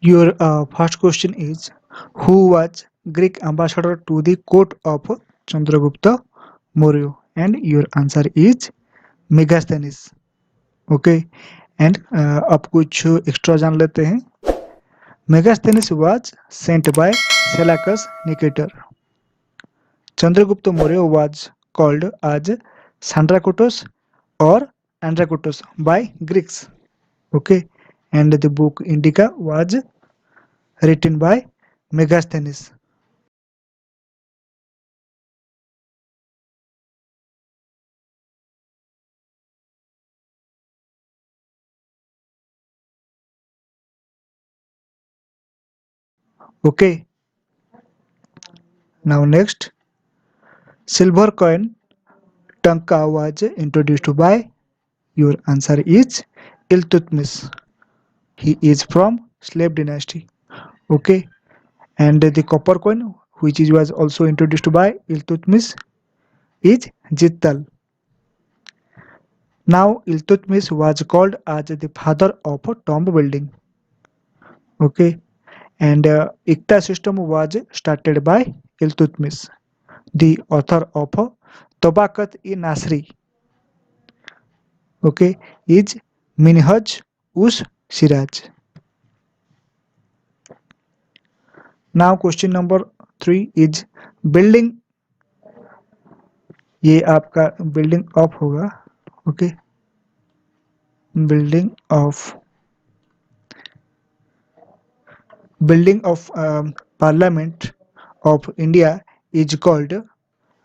Your first question is, who was Greek ambassador to the court of Chandragupta Maurya? And your answer is Megasthenes. Okay, and अब कुछ extra जान लेते हैं. Megasthenes was sent by Seleucus Nicator. Chandragupta Maurya was called as Sandrakotos or Andrakotos by Greeks. Okay, and the book Indica was written by Megasthenes. Okay, now next, silver coin Tanka was introduced by. Your answer is Iltutmish. He is from slave dynasty. Okay, and the copper coin was also introduced by Iltutmish is Jittal. Now Iltutmish was called as the father of tomb building. Okay, and Ikta system was started by Iltutmish, the author of Tabakat-i-Nasri. Okay, is Minhaj us Siraj. Now question number 3 is building. ये आपका building of होगा. Okay, building of parliament of India is called.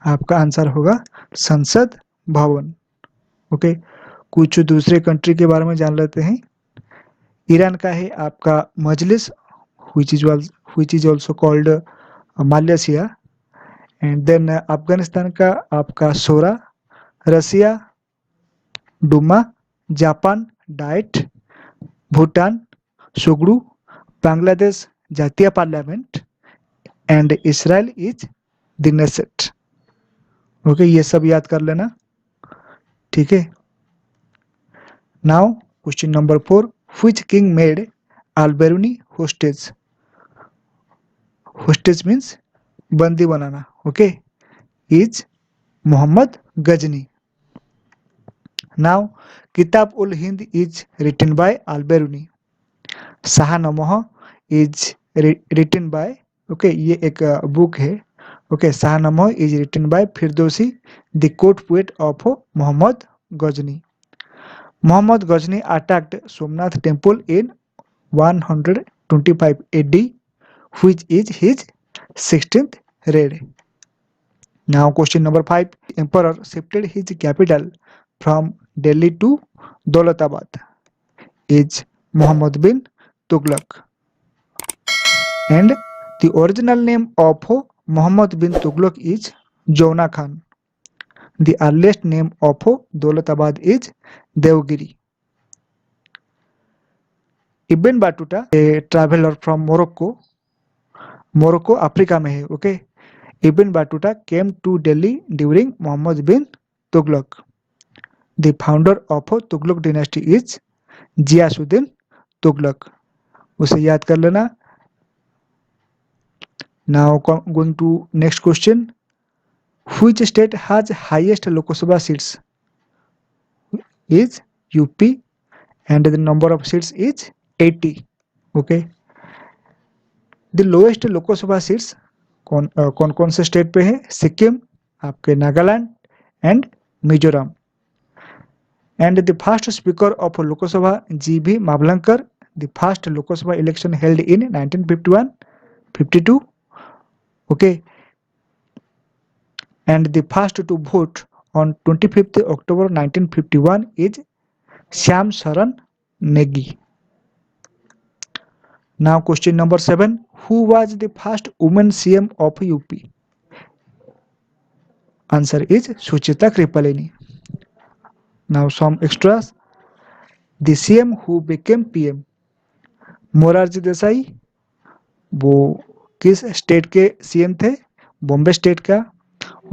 आपका answer होगा संसद भवन. Okay, कुछ दूसरे country के बारे में जान लेते हैं. ईरान का है आपका Majlis, which is also called मालेशिया. एंड देन अफगानिस्तान का आपका Shura, Russia Duma, Japan Diet, Bhutan Tshogdu, Bangladesh Jatiya parliament and Israel is the Knesset. Okay, ये सब याद कर लेना. ठीक है. Now question number 4, which king made Alberuni hostage. Hostage means बंदी बनाना. Okay, is Mohammad Ghazni. Now Kitab ul Hind is written by Alberuni. Shahnameh is written by. Okay, ये एक बुक है. Okay, Shahnameh is written by Firdausi, the court poet of Mohammad Ghazni. Mohammad Ghazni attacked Somnath temple in 125 AD, which is his 16th raid. Now question number 5, emperor shifted his capital from Delhi to Daulatabad. Is Muhammad bin Tughlaq. And the original name of Muhammad bin Tughlaq is Jauna Khan. The earliest name of Daulatabad is Devgiri. Ibn Battuta, a traveler from Morocco Africa में है. Okay, Ibn Battuta came to Delhi during Muhammad bin Tughlaq. The founder of Tughlaq dynasty is Ghiyasuddin Tughlaq. उसे याद कर लेना. Now going to next question. Which state has highest Lok Sabha seats? Is UP, and the number of seats is 80. Okay. The lowest Lok Sabha seats कौन से state पे है? सिक्किम, आपके Nagaland and Mizoram. And the first speaker of Lok Sabha GB Mavalankar. The first Lok Sabha election held in 1951-52. Okay, and the first to vote on 25th October 1951 is Syam Saran Negi. Now question number 7, who was the first woman CM of UP? Answer is Suchita Kripalani. Now some extras. The CM who became PM, Morarji Desai. वो किस state के CM थे? Bombay state का.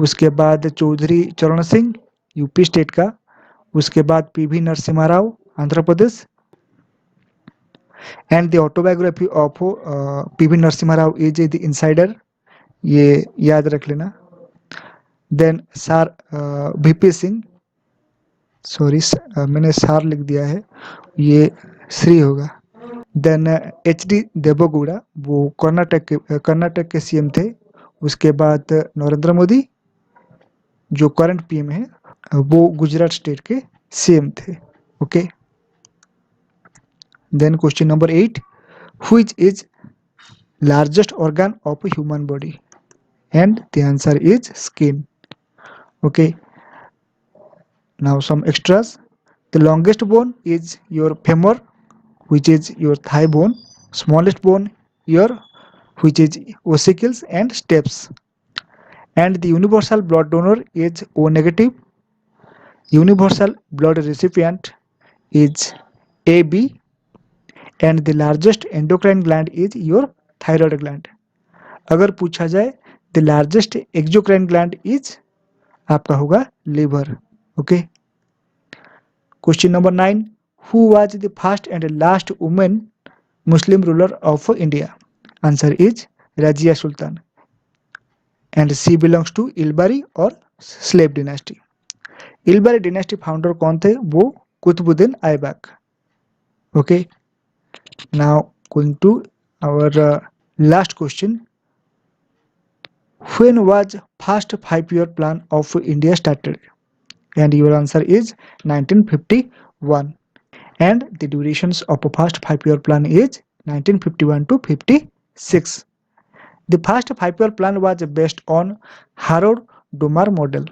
उसके बाद चौधरी चरण Singh, UP state का. उसके बाद PV Narasimha Rao, Andhra Pradesh. And the autobiography of PV Narasimha Rao is the insider, ये याद रख लेना। देन सार वीपी सिंह, सॉरी मैंने सार लिख दिया है, ये श्री होगा। देन एच डी देवगौड़ा, वो कर्नाटक के सीएम थे। उसके बाद नरेंद्र मोदी जो करंट पीएम है, वो गुजरात स्टेट के सीएम थे। Okay. Then question number 8, which is largest organ of a human body, and the answer is skin. Okay, now some extras. The longest bone is your femur, which is your thigh bone. Smallest bone your, which is ossicles and steps. And the universal blood donor is O negative. Universal blood recipient is AB. And the largest endocrine gland is your thyroid gland. अगर पूछा जाए the largest exocrine gland is, आपका होगा liver. Okay. Question number 9, who was the first and last women Muslim ruler of India? Answer is Razia Sultan, and she belongs to Ilbari और slave dynasty. Ilbari dynasty founder कौन थे? वो Qutubuddin Aibak. Okay, now going to our last question, when was first 5-year plan of India started? And your answer is 1951. And the durations of a first 5-year plan is 1951 to 56. The first 5-year plan was based on Harrod-Domar model.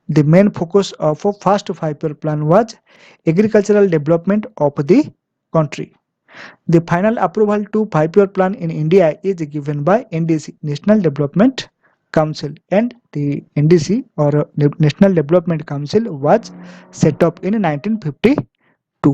The main focus of a first 5-year plan was agricultural development of the country. The final approval to 5-year plan in India is given by NDC, National Development Council, and the NDC or National Development Council was set up in 1952.